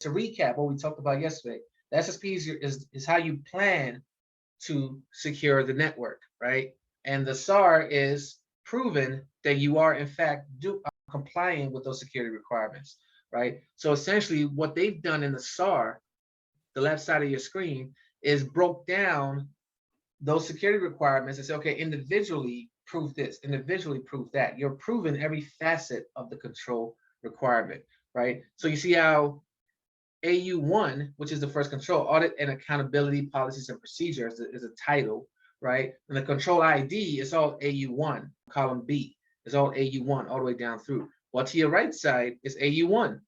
To recap what we talked about yesterday, the SSP is how you plan to secure the network, right? And the SAR is proven that you are in fact complying with those security requirements, right? So essentially what they've done in the SAR, the left side of your screen, is broke down those security requirements and say, okay, individually prove this, individually prove that. You're proving every facet of the control requirement, right? So you see how AU1, which is the first control, audit and accountability policies and procedures, is a title, right? And the control ID is all AU1, column B, is all AU1 all the way down through. While to your right side is AU1,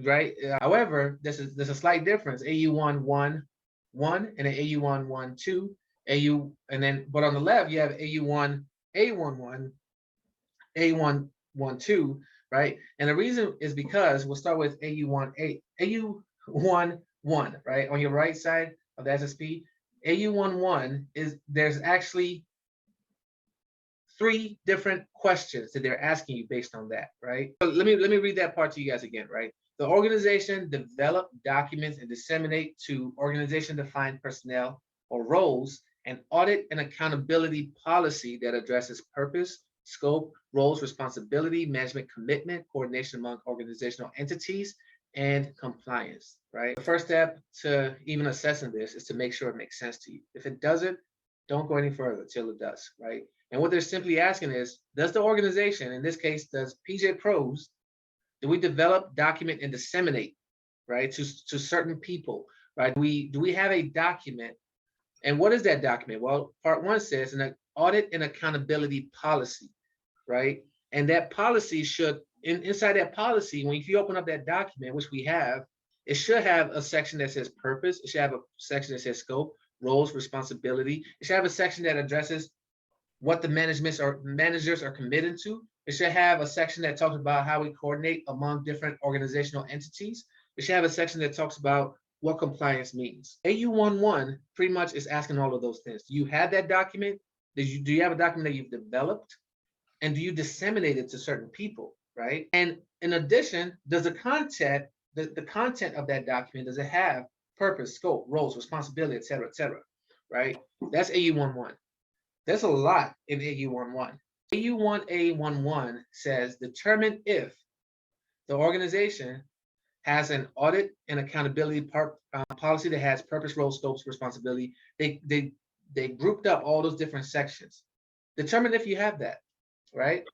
right? However, there's a slight difference. AU1 1 1 and then AU1 1 2, AU, and then but on the left you have AU1 A11, A1 1 2, right? And the reason is because we'll start with AU1 AU1 1, right? On your right side of the SSP, AU1 1 is there's actually 3 different questions that they're asking you based on that, right? So let me read that part to you guys again, right? The organization develop documents and disseminate to organization-defined personnel or roles an audit and accountability policy that addresses purpose, scope, roles, responsibility, management commitment, coordination among organizational entities, and compliance, right? The first step to even assessing this is to make sure it makes sense to you. If it doesn't, don't go any further till it does, right? And what they're simply asking is, does the organization, in this case, does PJ Pros, do we develop, document, and disseminate, right, to certain people, right? Do we have a document? And what is that document? Well, part 1 says an audit and accountability policy, right? And that policy should, inside that policy, when you open up that document, which we have, it should have a section that says purpose. It should have a section that says scope, roles, responsibility. It should have a section that addresses what the managers are committed to. It should have a section that talks about how we coordinate among different organizational entities. It should have a section that talks about what compliance means. AU11 pretty much is asking all of those things. Do you have that document? Do you have a document that you've developed? And do you disseminate it to certain people, right? And in addition, does the content of that document, does it have purpose, scope, roles, responsibility, et cetera, right? That's AU11. There's a lot in AU11. AU1A11 says determine if the organization has an audit and accountability policy that has purpose, role, scopes, responsibility. They grouped up all those different sections. Determine if you have that, right?